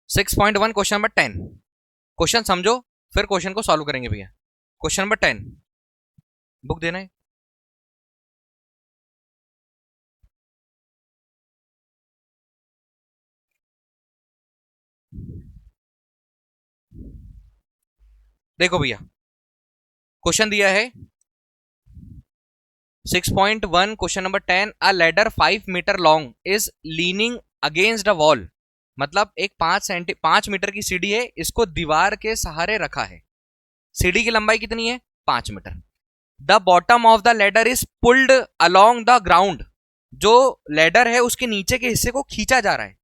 6.1 question number 10। Question समझो फिर question को सॉल्व करेंगे भैया। क्वेश्चन नंबर 10 बुक देना है। देखो भैया क्वेश्चन दिया है 6.1 question number 10। A ladder 5 meter long is leaning against a wall. मतलब एक 5 मीटर की सीढ़ी है, इसको दीवार के सहारे रखा है। सीढ़ी की लंबाई कितनी है? 5 meter. The bottom of the ladder is pulled along the ground. जो लेडर है उसके नीचे के हिस्से को खींचा जा रहा है।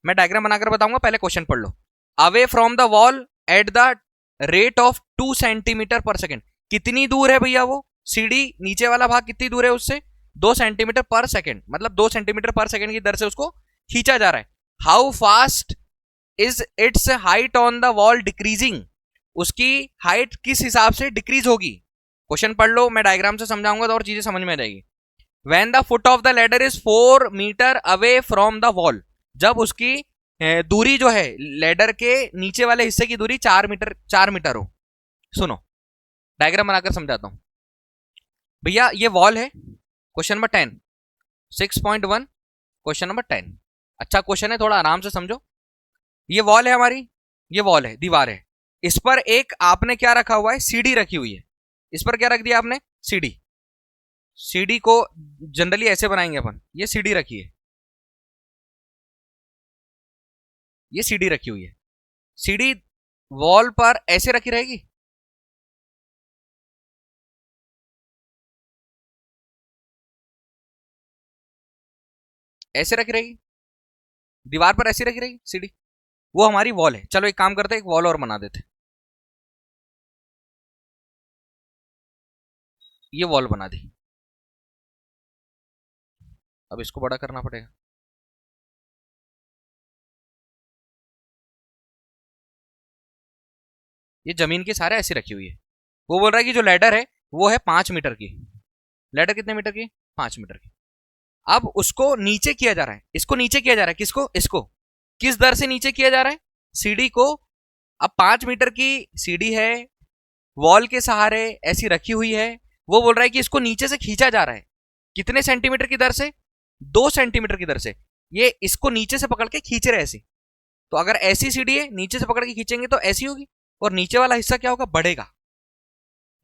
मैं डायग्राम बनाकर बताऊंगा, पहले क्वेश्चन पढ़ लो। Away from the wall at the rate of 2 centimetre per second. कितनी दूर है भैया वो सीढ़ी? नीचे वाला भाग कितनी दूर है उससे? 2 सेंटीमीटर पर सेकेंड। मतलब 2 सेंटीमीटर पर सेकेंड की दर से उसको खींचा जा रहा है। How fast is it's height on the wall decreasing. उसकी हाइट किस हिसाब से डिक्रीज होगी? क्वेश्चन पढ़ लो, मैं डायग्राम से समझाऊंगा तो और चीजें समझ में आ जाएगी। When the foot of the ladder is 4 meter away from the wall। जब उसकी दूरी जो है लेडर के नीचे वाले हिस्से की दूरी 4 मीटर हो। सुनो डायग्राम बनाकर समझाता हूं भैया। ये वॉल है, क्वेश्चन नंबर 10 6.1 क्वेश्चन नंबर 10। अच्छा क्वेश्चन है, थोड़ा आराम से समझो। ये वॉल है हमारी, ये वॉल है, दीवार है। इस पर एक आपने क्या रखा हुआ है? सीढ़ी रखी हुई है। इस पर क्या रख दिया आपने? सीढ़ी। सीढ़ी को जनरली ऐसे बनाएंगे अपन। ये सीढ़ी रखी है, ये सीढ़ी रखी हुई है। सीढ़ी वॉल पर ऐसे रखी रहेगी? ऐसे रखी रहेगी? दीवार पर ऐसी रखी रहेगी सीढ़ी? वो हमारी वॉल है। चलो एक काम करते हैं, एक वॉल और बना देते। ये वॉल बना दी। अब इसको बड़ा करना पड़ेगा। ये जमीन के सारे ऐसी रखी हुई है। वो बोल रहा है कि जो लैडर है वो है 5 मीटर की। लैडर कितने मीटर की? 5 मीटर की। अब उसको नीचे किया जा रहा है। इसको नीचे किया जा रहा है। किसको? इसको। किस दर से नीचे किया जा रहा है? सीढ़ी को। अब 5 मीटर की सीढ़ी है, वॉल के सहारे ऐसी रखी हुई है। वो बोल रहा है कि इसको नीचे से खींचा जा रहा है। कितने सेंटीमीटर की दर से? 2 सेंटीमीटर की दर से। ये इसको नीचे से पकड़ के खींच रहे ऐसी। तो अगर ऐसी सीढ़ी है, नीचे से पकड़ के खींचेंगे तो ऐसी होगी, और नीचे वाला हिस्सा क्या होगा? बढ़ेगा।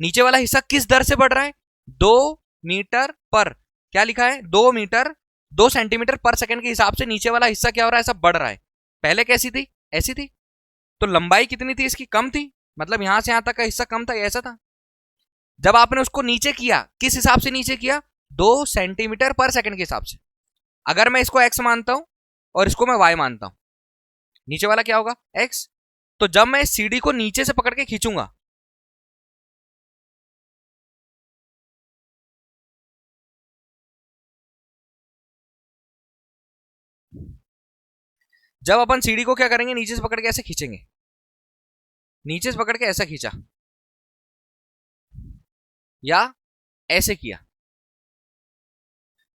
नीचे वाला हिस्सा किस दर से बढ़ रहा है? 2 मीटर पर, क्या लिखा है? 2 मीटर 2 सेंटीमीटर पर सेकंड के हिसाब से नीचे वाला हिस्सा क्या हो रहा है? ऐसा बढ़ रहा है। पहले कैसी थी? ऐसी थी। तो लंबाई कितनी थी इसकी? कम थी। मतलब यहां से यहां तक का हिस्सा कम था, ऐसा था। जब आपने उसको नीचे किया, किस हिसाब से नीचे किया? 2 सेंटीमीटर पर सेकंड के हिसाब से। अगर मैं इसको x मानता हूं और इसको मैं y मानता हूं, नीचे वाला क्या होगा? x। तो जब मैं सीढ़ी को नीचे से पकड़ के खींचूंगा, जब अपन सीढ़ी को क्या करेंगे? नीचे से पकड़ के ऐसे खींचेंगे। नीचे से पकड़ के ऐसा खींचा या ऐसे किया,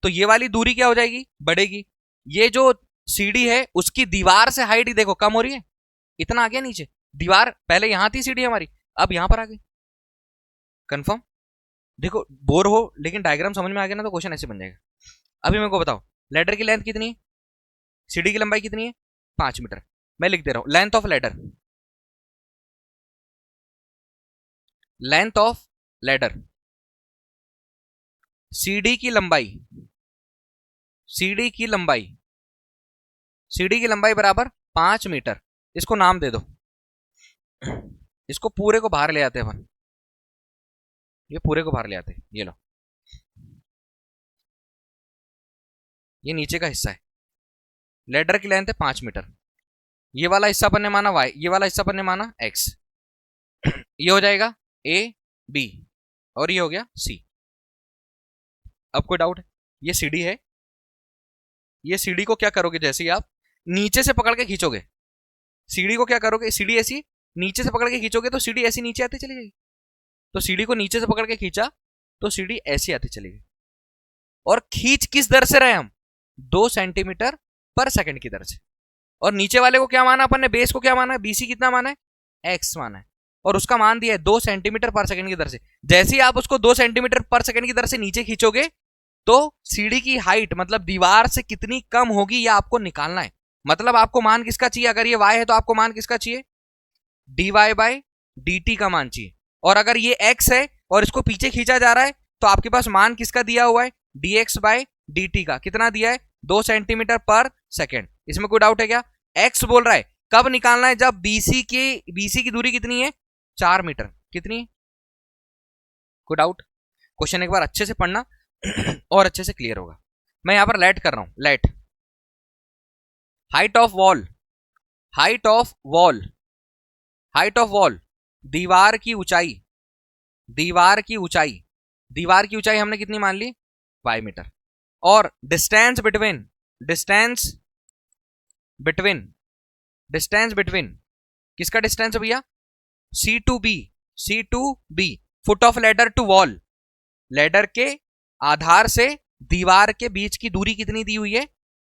तो ये वाली दूरी क्या हो जाएगी? बढ़ेगी। ये जो सीढ़ी है उसकी दीवार से हाइट ही देखो कम हो रही है। इतना आ गया नीचे। दीवार पहले यहां थी सीढ़ी हमारी, अब यहां पर आ गई। कंफर्म? देखो बोर हो लेकिन डायग्राम समझ में आ गया ना, तो क्वेश्चन ऐसे बन जाएगा। अभी मेरे को बताओ, लेडर की लेंथ कितनी है? सीढ़ी की लंबाई कितनी है? 5 मीटर। मैं लिख दे रहा हूं, length of ladder. Length of ladder, सीढ़ी की लंबाई। सीढ़ी की लंबाई, सीढ़ी की लंबाई बराबर 5 मीटर। इसको नाम दे दो। इसको पूरे को बाहर ले आते हैं अपन। ये पूरे को बाहर ले आते हैं। ये लो, ये नीचे का हिस्सा है। लेडर की लेंथ है 5 मीटर। ये वाला हिस्सा अपन ने माना y, ये वाला हिस्सा अपन ने माना x। ये हो जाएगा a b और ये हो गया c। अब कोई डाउट है? ये सीढ़ी है। ये सीढ़ी को क्या करोगे? जैसे ही आप नीचे से पकड़ के खींचोगे, सीढ़ी को क्या करोगे? सीढ़ी ऐसी नीचे से पकड़ के खींचोगे तो सीढ़ी ऐसी नीचे आती चली जाएगी। तो सीढ़ी को नीचे से पकड़ के खींचा तो सीढ़ी ऐसी आती चली गई। और खींच किस दर से रहे हम? 2 सेंटीमीटर पर सेकंड की दर से। और नीचे वाले को क्या माना अपन ने, बेस को क्या माना है, बीसी कितना माना है, एक्स माना है, और उसका मान दिया है 2 सेंटीमीटर पर सेकंड की दर से। जैसे ही आप उसको 2 सेंटीमीटर पर सेकंड की दर से नीचे खींचोगे तो सीढ़ी की हाइट मतलब दीवार से कितनी कम होगी यह आपको निकालना है। मतलब आपको मान किसका चाहिए, अगर ये y है तो आपको मान किसका चाहिए, dy बाई dt का मान चाहिए, और अगर ये x है और इसको पीछे खींचा जा रहा है तो आपके पास मान किसका दिया हुआ है, dx बाई dt का। कितना दिया है, 2 सेंटीमीटर पर सेकेंड। इसमें कोई डाउट है क्या, x बोल रहा है, कब निकालना है, जब BC की दूरी कितनी है, 4 मीटर। कितनी है, कोई डाउट, क्वेश्चन एक बार अच्छे से पढ़ना और अच्छे से क्लियर होगा। मैं यहां पर लेट कर रहा हूं, let height of wall, height of wall, height of wall, दीवार की ऊंचाई, दीवार की ऊंचाई, दीवार की ऊंचाई हमने कितनी मान ली, 5 मीटर। और distance between, distance between, distance between किसका डिस्टेंस है भैया, C to B, C to B, foot of ladder to wall, ladder के आधार से दीवार के बीच की दूरी कितनी दी हुई है,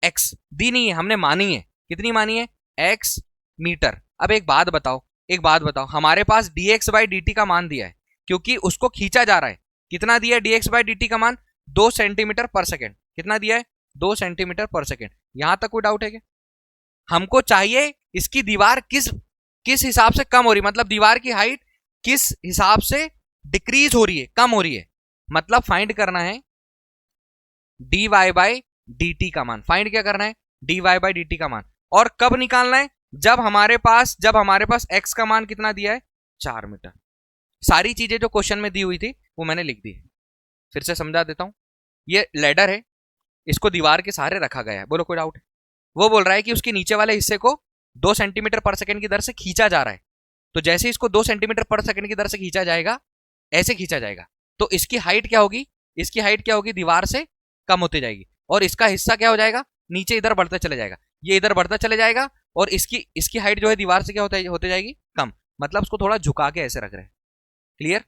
x दी नहीं है, हमने मानी है, कितनी मानी है, x मीटर। अब एक बात बताओ, एक बात बताओ, हमारे पास dx बाई dt का मान दिया है क्योंकि उसको खींचा जा रहा है। कितना दिया है dx बाई dt का मान, 2 सेंटीमीटर पर सेकेंड। कितना दिया है, 2 सेंटीमीटर पर सेकेंड। यहां तक कोई डाउट है क्या, हमको चाहिए इसकी दीवार किस हिसाब से कम हो रही है, मतलब दीवार की हाइट किस हिसाब से डिक्रीज हो रही है, कम हो रही है। मतलब फाइंड करना है dy बाई dt का मान, फाइंड क्या करना है, dy बाई dt का मान। और कब निकालना है, जब हमारे पास x का मान कितना दिया है, 4 मीटर। सारी चीजें जो क्वेश्चन में दी हुई थी वो मैंने लिख दी है, फिर से समझा देता हूं। ये लेडर है, इसको दीवार के सहारे रखा गया है, बोलो कोई डाउट है। वो बोल रहा है कि उसके नीचे वाले हिस्से को 2 सेंटीमीटर पर सेकंड की दर से खींचा जा रहा है, तो जैसे इसको 2 सेंटीमीटर पर सेकंड की दर से खींचा जाएगा, ऐसे खींचा जाएगा, तो इसकी हाइट क्या होगी, इसकी हाइट क्या होगी, दीवार से कम होती जाएगी, और इसका हिस्सा क्या हो जाएगा, नीचे इधर बढ़ता चले जाएगा, ये इधर बढ़ता चले जाएगा, और इसकी हाइट जो है दीवार से क्या होते जाएगी, कम। मतलब उसको थोड़ा झुका के ऐसे रख रहे हैं, क्लियर।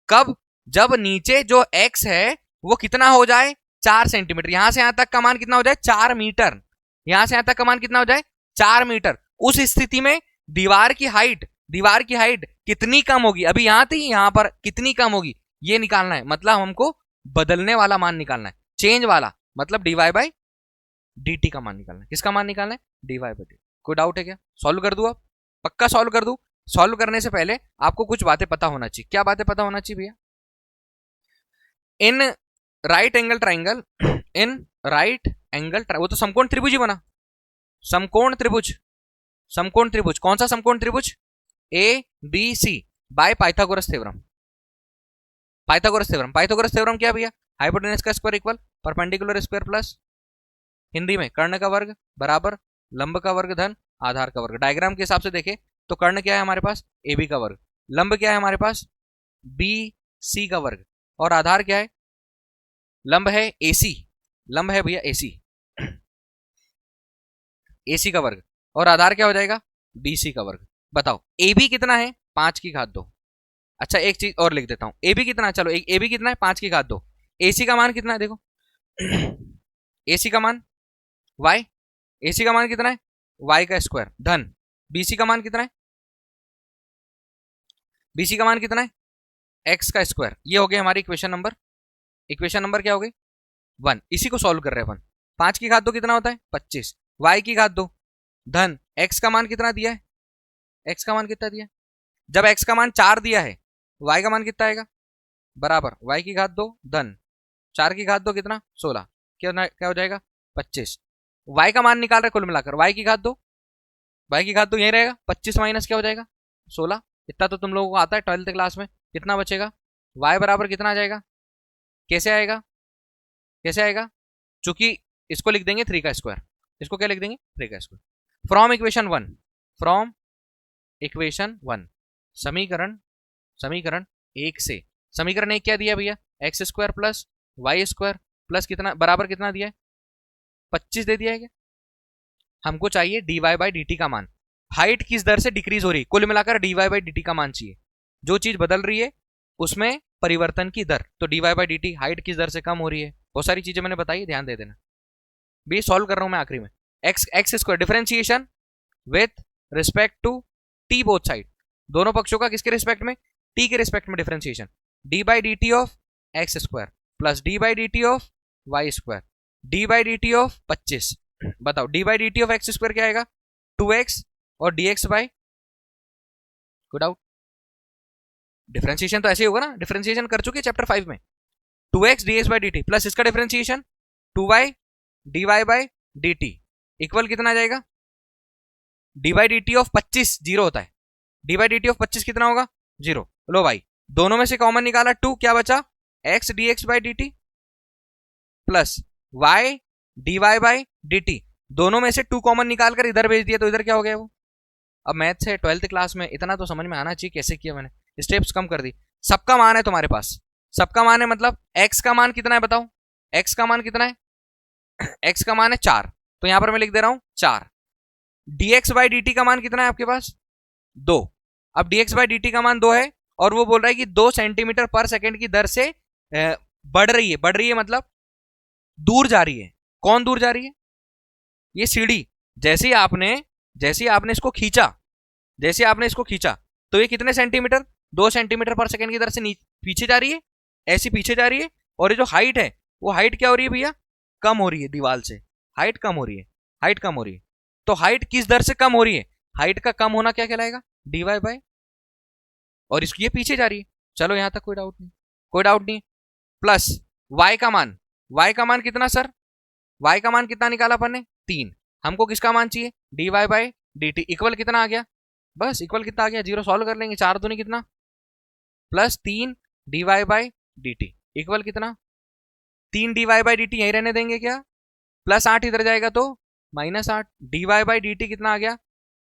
कब, जब नीचे जो x है वो कितना हो जाए, 4 सेंटीमीटर, यहां से यहां तक का मान कितना हो जाए, 4 मीटर, यहां से यहां तक का मान कितना हो जाए, 4 मीटर। उस स्थिति में दीवार की हाइट कितनी कम होगी, अभी यहां थी, यहां पर कितनी कम होगी, ये निकालना है। मतलब हमको बदलने वाला मान निकालना है, चेंज वाला, मतलब dy बाई dt का मान निकालना है। किसका मान निकालना है, dy बाई dt। कोई डाउट है क्या, सॉल्व कर दूं, अब पक्का सॉल्व कर दूं। सॉल्व करने से पहले आपको कुछ बातें पता होना चाहिए। क्या बातें पता होना चाहिए भैया, in right angle triangle, in right angle, वो तो समकोण त्रिभुज ही बना, समकोण त्रिभुज, समकोण त्रिभुज, कौन सा समकोण त्रिभुज, A B C by Pythagoras theorem. Pythagoras theorem, Pythagoras theorem क्या भैया, हाइपोटेनस का square equal perpendicular square plus Hindi में कर्ण का वर्ग बराबर लंब का वर्ग धन आधार का वर्ग। डायग्राम के हिसाब से देखें तो कर्ण क्या है हमारे पास, ए बी का वर्ग, लंब क्या है हमारे पास, बी सी का वर्ग, और आधार क्या है, लंब है एसी, लंब है भैया एसी, एसी का वर्ग, और आधार क्या हो जाएगा, बीसी का वर्ग। बताओ ए बी कितना है, 5 की घात 2। अच्छा एक चीज और लिख देता हूं, ए बी कितना है, चलो ए बी कितना है, 5 की घात 2। एसी का मान कितना है, देखो एसी का मान y, एसी का मान कितना है, y का स्क्वायर धन बीसी का मान कितना है, बीसी का मान कितना है, x का स्क्वायर। ये हो गई हमारी इक्वेशन नंबर, इक्वेशन नंबर क्या हो गई 1। इसी को सॉल्व कर रहे हैं अपन। 5 की घात 2 कितना होता है, 25, y की घात 2 धन x का मान कितना दिया है, x का मान कितना दिया है, जब x का मान 4 दिया है, y का मान कितना आएगा, बराबर y की घात 2 धन 4 की घात 2 कितना 16, क्या हो जाएगा 25। y का मान निकाल रहे कुल मिलाकर, y की घात 2, y की घात 2 यही रहेगा, 25 माइनस क्या हो जाएगा 16। इतना तो तुम लोगों को आता है 12th क्लास में। कितना बचेगा, y बराबर कितना आ जाएगा, कैसे आएगा, कैसे आएगा, चूंकि इसको लिख देंगे 3 का स्क्वायर, इसको क्या लिख देंगे 3 का square. From equation 1, from equation 1, समीकरण, समीकरण 1 से, समीकरण 1 क्या दिया भैया, x square plus y square plus कितना बराबर कितना दिया है 25 दे दिया है क्या। हमको चाहिए dy बाई dt का मान, हाइट किस दर से डिक्रीज हो रही है, कुल मिलाकर dy बाई dt का मान चाहिए। जो चीज बदल रही है उसमें परिवर्तन की दर, तो dy बाई dt हाइट किस दर से कम हो रही है, बहुत सारी चीजें मैंने बताई, ध्यान दे देना। भी सॉल्व कर रहा हूं मैं आखिरी में। X square differentiation with respect to t both side, दोनों पक्षों का किसके रिस्पेक्ट में, टी के रिस्पेक्ट में differentiation, d by D T of x square plus d by D T of y square d by D T of 25। बताओ d by D T of x square क्या आएगा, 2x और dx by, good out, differentiation तो ऐसे ही होगा ना, differentiation कर चुके चैप्टर 5 में, 2x dx by dt plus इसका differentiation 2y dy by dt equal कितना आ जाएगा, D by D T of 25 zero होता है, D by D T of 25 कितना होगा, जीरो। लो भाई दोनों में से कॉमन निकाला 2, क्या बचा, x dx by dt plus y dy by dt, दोनों में से 2 कॉमन निकाल कर इधर भेज दिया तो इधर क्या हो गया वो। अब मैथ है 12th क्लास में, इतना तो समझ में आना चाहिए कैसे किया मैंने, स्टेप्स कम कर दी। सबका मान है तुम्हारे पास, सबका मान है मतलब x का मान कितना है बताओ, x का मान कितना है, x का मान है 4, तो यहां पर मैं लिख दे रहा हूं 4। dx बाई dt का मान कितना है आपके पास, 2। अब dx बाई dt का मान 2 है और वो बोल रहा है कि 2 सेंटीमीटर पर सेकेंड की दर से बढ़ रही है मतलब दूर जा रही है। कौन दूर जा रही है, ये सीढ़ी, जैसे ही आपने इसको खींचा तो ये कितने सेंटीमीटर, 2 सेंटीमीटर पर सेकेंड की दर से पीछे जा रही है, ऐसी पीछे जा रही है। और ये जो हाइट है वो हाइट क्या हो रही है भैया, कम हो रही है, दीवार से हाइट कम हो रही है। तो हाइट किस दर से कम हो रही है, हाइट का कम होना क्या कहलाएगा, dy बाई, और इसकी ये पीछे जा रही है। चलो यहां तक कोई डाउट नहीं। प्लस y का मान कितना सर, y का मान कितना निकाला अपन ने, 3। हमको किसका मान चाहिए, dy बाई dt इक्वल कितना आ गया, बस इक्वल कितना आ गया, 0 सॉल्व कर लेंगे, 4 दूनी कितना, plus 3 dy by dt equal कितना, 3 dy बाई dt यहीं रहने देंगे क्या, प्लस 8 इधर जाएगा तो -8, dy बाई dt कितना आ गया,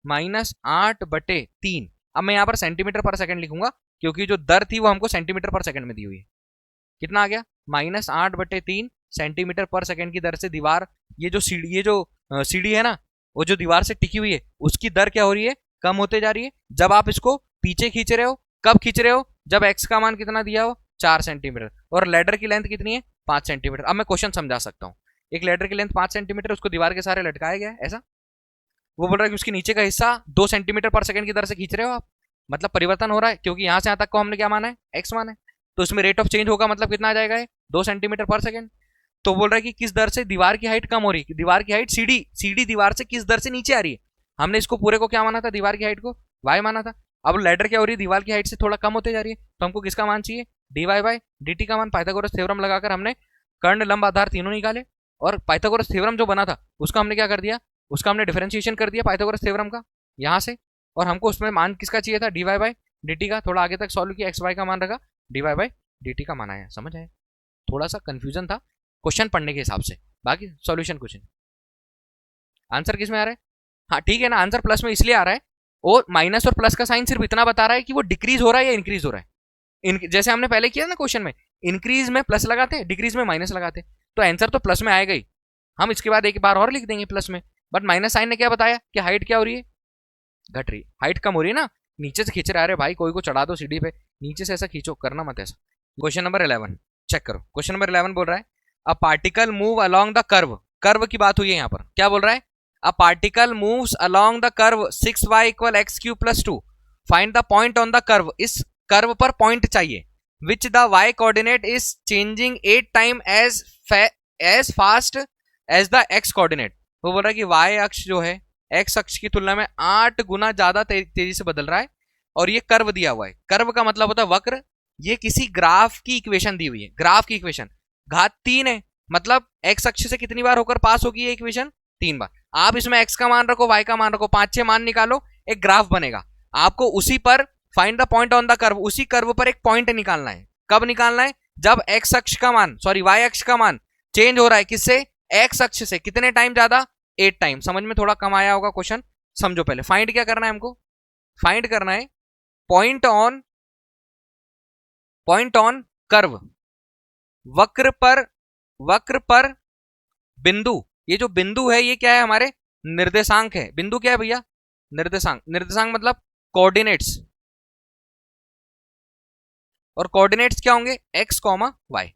-8/3। अब मैं यहाँ पर सेंटीमीटर पर सेकंड लिखूंगा क्योंकि जो दर थी वो हमको सेंटीमीटर पर सेकंड में दी हुई है। कितना आ गया, -8/3 सेंटीमीटर पर सेकंड की दर से दीवार, ये जो सीढ़ी है ना, वो जो दीवार से टिकी हुई है उसकी दर क्या हो रही है, कम होते जा रही है। जब आप इसको पीछे खींच रहे हो, कब खींच रहे हो, जब x का मान कितना दिया हो, 4 सेंटीमीटर, और लेडर की लेंथ कितनी है, 5 सेंटीमीटर। अब मैं क्वेश्चन समझा सकता हूँ, एक लेडर की लेंथ 5 सेंटीमीटर, उसको दीवार के सहारे लटकाया गया है ऐसा, वो बोल रहा है कि उसके नीचे का हिस्सा 2 सेंटीमीटर पर सेकंड की दर से खींच रहे हो आप, मतलब परिवर्तन हो रहा है, क्योंकि यहां से यहां तक को हमने क्या माना है, x माना है, तो उसमें रेट ऑफ चेंज होगा, मतलब कितना आ जाएगा, 2 सेंटीमीटर पर सेकंड। तो बोल रहा है कि किस दर से दीवार की हाइट कम हो रही है, दीवार की हाइट सीढ़ी दीवार से किस दर से नीचे आ रही है। हमने इसको पूरे को क्या माना था, दीवार की हाइट को y माना था। अब लेडर क्या हो रही है, दीवार की हाइट से थोड़ा कम होते जा रही है, तो हमको किसका मान चाहिए, dy बाई dt का मान। पाइथागोरस थ्योरम लगाकर हमने कर्ण लंब आधार तीनों निकाले, और पाइथागोरस थ्योरम जो बना था उसका हमने क्या कर दिया, उसका हमने डिफरेंशिएशन कर दिया पाइथागोरस थ्योरम का यहाँ से, और हमको उसमें मान किसका चाहिए था, dy बाई dt का। थोड़ा आगे तक सॉल्व किया, xy का मान रखा, dy बाई dt का मान आया। समझ आया, थोड़ा सा कंफ्यूजन था क्वेश्चन पढ़ने के हिसाब से, बाकी सॉल्यूशन कुछ नहीं। आंसर किस में आ रहा है, हाँ ठीक है ना, आंसर प्लस में इसलिए आ रहा है, और माइनस और प्लस का साइन सिर्फ इतना बता रहा है कि वो डिक्रीज हो रहा है या इंक्रीज हो रहा है। जैसे हमने पहले किया ना क्वेश्चन में, इंक्रीज में प्लस लगाते हैं, डिक्रीज में माइनस लगाते, तो आंसर तो प्लस में आएगा ही। हम इसके बाद एक बार और लिख देंगे प्लस में, बट माइनस साइन ने क्या बताया कि हाइट क्या हो रही है, घट रही है, हाइट कम हो रही है ना, नीचे से खींच रहा है भाई, कोई को चढ़ा दो सीढ़ी पे, नीचे से ऐसा खींचो, करना मत ऐसा। क्वेश्चन नंबर 11 चेक करो, क्वेश्चन नंबर 11 बोल रहा है a particle move along the curve की बात हुई है यहाँ पर, क्या बोल रहा है, a particle moves along the curve 6y = x³ + 2, find the point on the curve, इस कर्व पर पॉइंट चाहिए, which the y coordinate is changing 8 time as fast as the x coordinate. वो बोल रहा है कि y अक्ष जो है x अक्ष की तुलना में 8 गुना ज्यादा तेजी से बदल रहा है, और ये कर्व दिया हुआ है, कर्व का मतलब होता है वक्र। ये किसी ग्राफ की इक्वेशन दी हुई है, ग्राफ की इक्वेशन घात 3 है, मतलब x अक्ष से कितनी बार होकर पास होगी ये इक्वेशन, 3 बार। आप इसमें x का मान रखो, y का मान रखो, 5-6 मान निकालो, एक ग्राफ बनेगा। आपको उसी पर find the point on the curve, उसी कर्व पर एक पॉइंट निकालना है। कब निकालना है, जब x अक्ष का मान, सॉरी y अक्ष का मान चेंज हो रहा है, किससे, x अक्ष से, कितने टाइम ज्यादा, 8 टाइम। समझ में थोड़ा कम आया होगा क्वेश्चन, समझो पहले। फाइंड क्या करना है हमको, फाइंड करना है पॉइंट ऑन कर्व, वक्र पर बिंदु। ये जो बिंदु है ये क्या है, हमारे निर्देशांक है। बिंदु क्या है भैया, निर्देशांक मतलब कोऑर्डिनेट्स, और कोऑर्डिनेट्स क्या होंगे, x, y।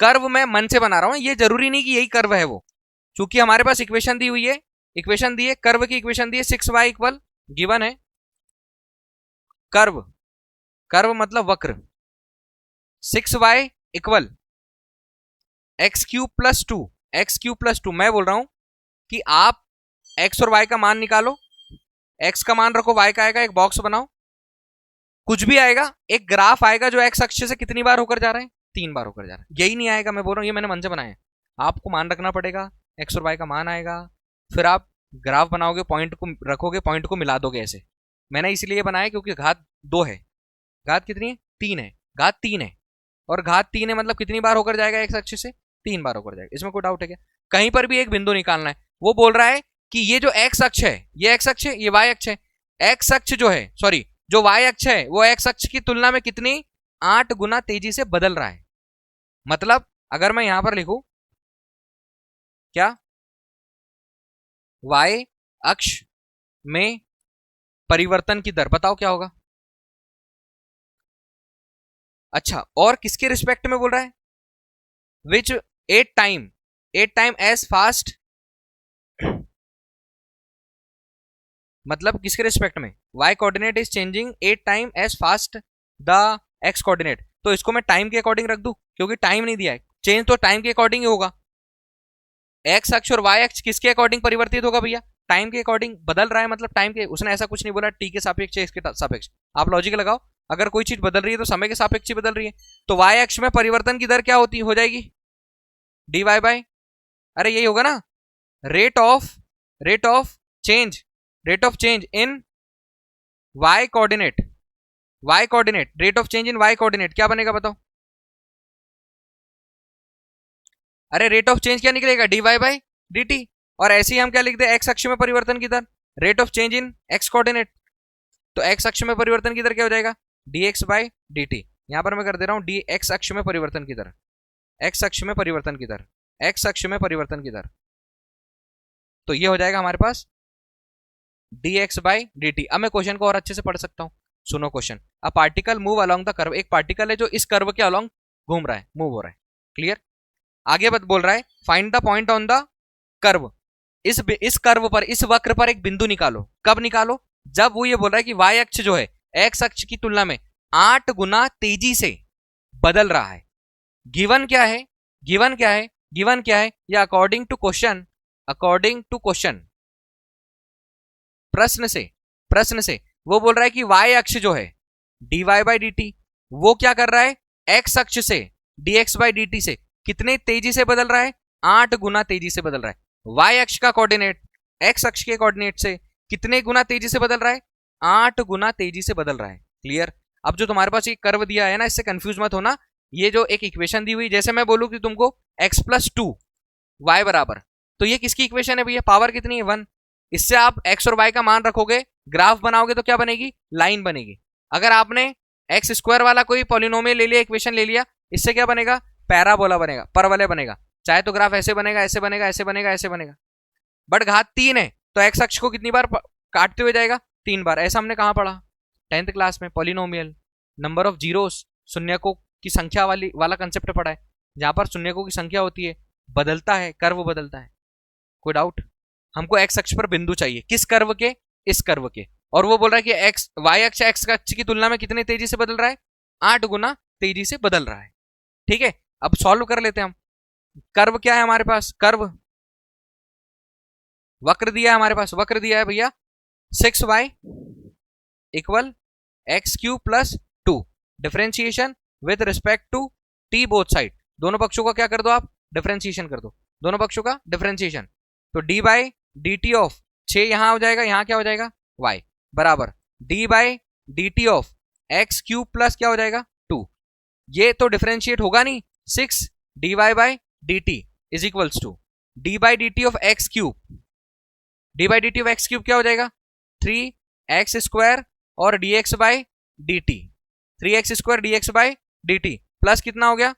कर्व मैं मन से बना रहा हूं, ये जरूरी नहीं कि यही कर्व है वो, क्योंकि हमारे पास इक्वेशन दी हुई है इक्वेशन दी है, कर्व की इक्वेशन दी है, 6y इक्वल गिवन है, कर्व, कर्व मतलब वक्र, 6y equal x cube plus two, x cube plus two. मैं बोल रहा हूं कि आप x और y का मान निकालो, x का मान रखो, y का आएगा, एक बॉक्स बनाओ, कुछ भी आएगा, एक ग्राफ आएगा जो x अक्ष से कितनी बार होकर जा रहा है, 3 बार होकर जा रहा है। यही नहीं आएगा, मैं बोल रहा हूं, ये मैंने मन से बनाया है, आपको मान रखना पड़ेगा, x और y का मान आएगा, फिर आप ग्राफ बनाओगे, पॉइंट को रखोगे, पॉइंट को मिला दोगे ऐसे। मैंने इसलिए बनाया क्योंकि घात 2 है, घात कितनी है, 3 है, घात 3 है, और घात 3 है मतलब कितनी बार होकर जाएगा x अक्ष से, 3 बार होकर जाएगा। इसमें कोई डाउट है क्या? कहीं पर भी एक बिंदु निकालना है, वो बोल रहा है कि ये जो x अक्ष है, ये x अक्ष है, ये y अक्ष है, x अक्ष जो है, सॉरी जो y अक्ष है वो x अक्ष की तुलना में कितनी 8 गुना तेजी से बदल रहा है। मतलब अगर मैं यहां पर लिखूं क्या, y अक्ष में परिवर्तन की दर, बताओ क्या होगा? अच्छा, और किसके रिस्पेक्ट में बोल रहा है? विच 8 टाइम एज फास्ट, मतलब किसके रिस्पेक्ट में? y coordinate is changing 8 time as fast the x coordinate. तो इसको मैं टाइम के अकॉर्डिंग रख दूं, क्योंकि टाइम नहीं दिया है, चेंज तो टाइम के अकॉर्डिंग ही होगा। x अक्ष और y अक्ष किसके अकॉर्डिंग परिवर्तित होगा भैया? टाइम के अकॉर्डिंग बदल रहा है, मतलब टाइम के, उसने ऐसा कुछ नहीं बोला t के सापेक्ष या इसके सापेक्ष। आप लॉजिक लगाओ, अगर कोई चीज बदल रही है तो समय के सापेक्ष ही बदल रही है, तो y अक्ष में परिवर्तन की दर क्या होती हो जाएगी? dy बाय, अरे यही होगा ना, rate of change in y coordinate, rate of change in y coordinate क्या बनेगा बताओ? अरे रेट ऑफ चेंज क्या निकलेगा? dy by dt। और ऐसे ही हम क्या लिखते हैं, x अक्ष में परिवर्तन की दर, rate of change in x coordinate. तो x अक्ष में परिवर्तन की दर क्या हो जाएगा? dx by dt। यहां पर मैं कर दे रहा हूं dx अक्ष में परिवर्तन की दर, x अक्ष में परिवर्तन की दर, x अक्ष में परिवर्तन की दर, तो ये हो जाएगा हमारे पास dx बाय dt। अब मैं क्वेश्चन को और अच्छे से पढ़ सकता हूं, सुनो question. A particle move along the curve, एक पार्टिकल है जो इस कर्व के अलोंग घूम रहा है, मूव हो रहा है, क्लियर। आगे बोल रहा है find the point on the curve, इस कर्व पर, इस वक्र पर एक बिंदु निकालो। कब निकालो? जब वो ये बोल रहा है कि y अक्ष जो है x अक्ष की तुलना में 8 गुना तेजी से बदल रहा है। गिवन क्या है? या अकॉर्डिंग टू क्वेश्चन, प्रश्न से वो बोल रहा है कि y अक्ष जो है dy बाई dt, वो क्या कर रहा है? x अक्ष से dx बाई dt से कितने तेजी से बदल रहा है? 8 गुना तेजी से बदल रहा है। y अक्ष का कोऑर्डिनेट x अक्ष के कोऑर्डिनेट से कितने गुना तेजी से बदल रहा है? 8 गुना तेजी से बदल रहा है, क्लियर। अब जो तुम्हारे पास एक कर्व दिया है ना, इससे कंफ्यूज मत होना। ये जो एक इक्वेशन दी हुई, जैसे मैं बोलूं कि तुमको x प्लस 2 y बराबर, तो ये किसकी इक्वेशन है भैया? पावर कितनी है? 1। इससे आप x और y का मान रखोगे, ग्राफ बनाओगे तो क्या बनेगी? लाइन बनेगी। अगर आपने एक्स स्क्वायर वाला कोई पॉलिनोमियल ले लिया, इक्वेशन ले लिया, इससे क्या बनेगा? पैराबोला बनेगा, परवलय बनेगा। चाहे तो ग्राफ ऐसे बनेगा, ऐसे बनेगा, ऐसे बनेगा, ऐसे बनेगा। बट घात 3 है तो एक्स अक्ष को कितनी बार काटते हुए जाएगा? 3 बार। ऐसा हमने कहां पढ़ा? 10th क्लास में पॉलिनोमियल, नंबर ऑफ जीरोस, शून्यकों की संख्या वाला कंसेप्ट पढ़ा है, जहां पर शून्यकों की संख्या होती है, बदलता है, कर्व बदलता है। कोई डाउट? हमको एक्स अक्ष पर बिंदु चाहिए, किस कर्व के? इस कर्व के। और वो बोल रहा है कि एक्स, वाई अक्ष एक्स अक्ष की तुलना में कितनी तेजी से बदल रहा है? 8 गुना तेजी से बदल रहा है, ठीक है। अब सॉल्व कर लेते हैं हम। कर्व क्या है हमारे पास? कर्व, वक्र दिया है हमारे पास, वक्र दिया है भैया 6y equal x cube plus 2, differentiation with respect to t both side. दोनों पक्षों का क्या कर दो आप? डिफरेंशिएशन कर दो, दोनों पक्षों का डिफरेंशिएशन। तो d by D T of 6 यहां हो जाएगा, यहां क्या हो जाएगा? y बराबर d by D T of x cube plus क्या हो जाएगा? 2। ये तो डिफरेंशिएट होगा नहीं, 6 dy by D t is equals to d by D T of x cube, d by D T of x cube क्या हो जाएगा? 3x स्क्वायर और dx by D t, 3x square dx by D t plus कितना हो गया?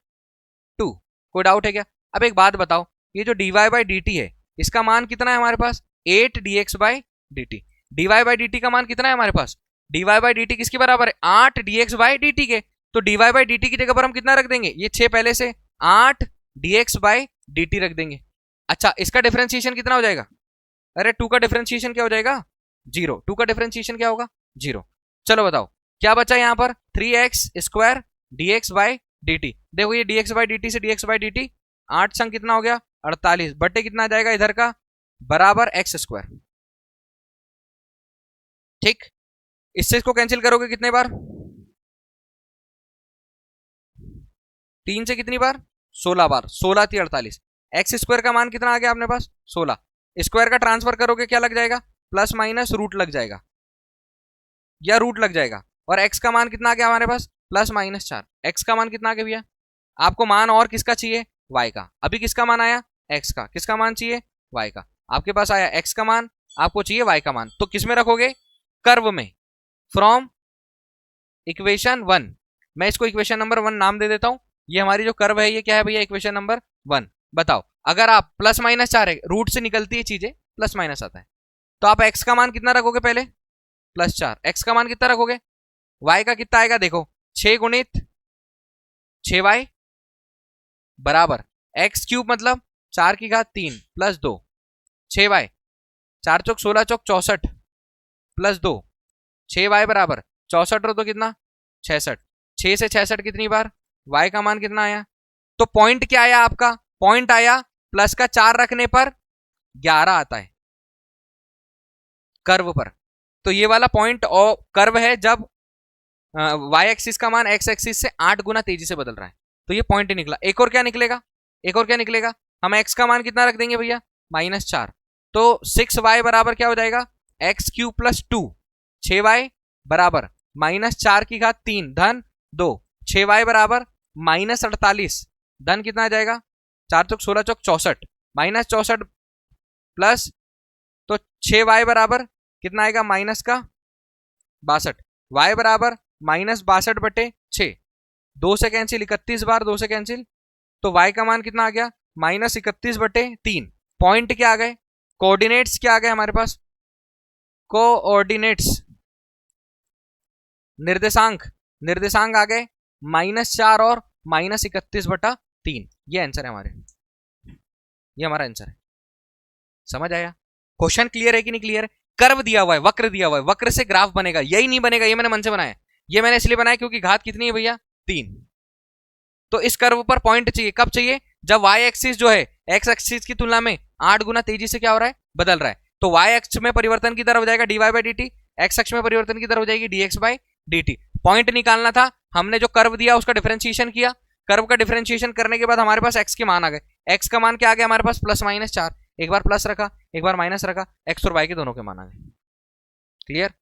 2। कोई doubt है क्या? अब एक बात बताओ, ये जो dy बाई डी टी है, इसका मान कितना है हमारे पास? 8 dx by D T. dy by D T का मान कितना है हमारे पास? dy बाई डी टी किसके बराबर है? 8 dx बाई डी टी के। तो dy बाई डी टी की जगह पर हम कितना रख देंगे? ये 6 पहले से, 8 dx बाई डी टी रख देंगे। अच्छा, इसका डिफरेंशिएशन कितना हो जाएगा? अरे 2 का डिफरेंशिएशन क्या हो जाएगा 0, 2 का डिफरेंशिएशन क्या होगा 0। चलो बताओ क्या बचा यहाँ पर 3x² dx बाई dt। देखो ये dx बाई dt से dx बाई dt 8 संग कितना हो गया 48 बटे कितना आ जाएगा इधर का बराबर x²। ठीक, इससे इसको कैंसिल करोगे कितने बार 3 से कितनी बार 16 बार, 16 थी 48। x² का मान कितना आ गया अपने पास 16। स्क्वायर का ट्रांसफर करोगे क्या लग जाएगा प्लस माइनस रूट लग जाएगा या रूट लग जाएगा। और x का मान कितना आ गया हमारे पास प्लस माइनस 4। x का मान कितना आ गया भैया आपको मान और किसका चाहिए y का। अभी किसका मान आया x का, किसका मान चाहिए y का। आपके पास आया x का मान, आपको चाहिए y का मान, तो किस में रखोगे कर्व में फ्रॉम इक्वेशन 1। मैं इसको इक्वेशन नंबर 1 नाम दे देता हूं। ये हमारी जो कर्व है ये क्या है भैया इक्वेशन नंबर 1। बताओ अगर आप प्लस माइनस 4 है, रूट से निकलती है चीजें प्लस माइनस आता है, तो आप x का मान कितना रखोगे पहले +4। x का मान कितना रखोगे y का कितना आएगा देखो 6 गुणित 6y बराबर x³ मतलब 4 की घात 3 + 2 6y 4 चौक 16 चौक 64 + 2 6y बराबर 64 तो कितना 66। 6 से 66 कितनी बार y का मान कितना आया। तो पॉइंट क्या आया आपका, पॉइंट आया प्लस का 4 रखने पर 11 आता है कर्व पर। तो ये वाला पॉइंट और कर्व है जब y एक्सिस का मान x एक्सिस से 8 गुना तेजी से बदल रहा है, तो ये पॉइंट निकला। एक और क्या निकलेगा, एक और क्या निकलेगा, हम x का मान कितना रख देंगे भैया -4। तो 6y बराबर क्या हो जाएगा x³ + 2 6y बराबर -4 की घात 3 धन 2 6y बराबर -48 धन कितना आ जाएगा 4 चौक 16 चौक 64 -64 प्लस तो 6y बराबर कितना आएगा माइनस का 62 y बराबर -62 बटे 6 2 से कैंसिल 31 बार 2 से कैंसिल, तो y का मान कितना आ गया -31 बटे 3। पॉइंट क्या आ गए, कोऑर्डिनेट्स क्या आ गए हमारे पास, कोऑर्डिनेट्स निर्देशांक, निर्देशांक आ गए -4 और -31 बटा 3। ये आंसर है हमारे, ये हमारा आंसर है। समझ आया, क्वेश्चन क्लियर है कि नहीं क्लियर है। कर्व दिया हुआ है, वक्र दिया हुआ है, वक्र से ग्राफ बनेगा, यही नहीं बनेगा, ये मैंने मन से बनाया। ये मैंने इसलिए बनाया क्योंकि घात कितनी है भैया 3। तो इस कर्व पर पॉइंट चाहिए, कब चाहिए जब y एक्सिस जो है x एक्सिस की तुलना में 8 गुना तेजी से क्या हो रहा है बदल रहा है। तो y अक्ष में परिवर्तन की दर हो जाएगा dy बाई dt, x अक्ष में परिवर्तन की दर हो जाएगी dx बाई dt। पॉइंट निकालना था, हमने जो कर्व दिया उसका डिफरेंशिएशन किया, कर्व का डिफरेंशिएशन करने के बाद हमारे पास x के मान आ गए। x का मान क्या आ गया हमारे पास +-4, एक बार प्लस रखा एक बार माइनस रखा, x और y के दोनों के मान आ गए। क्लियर।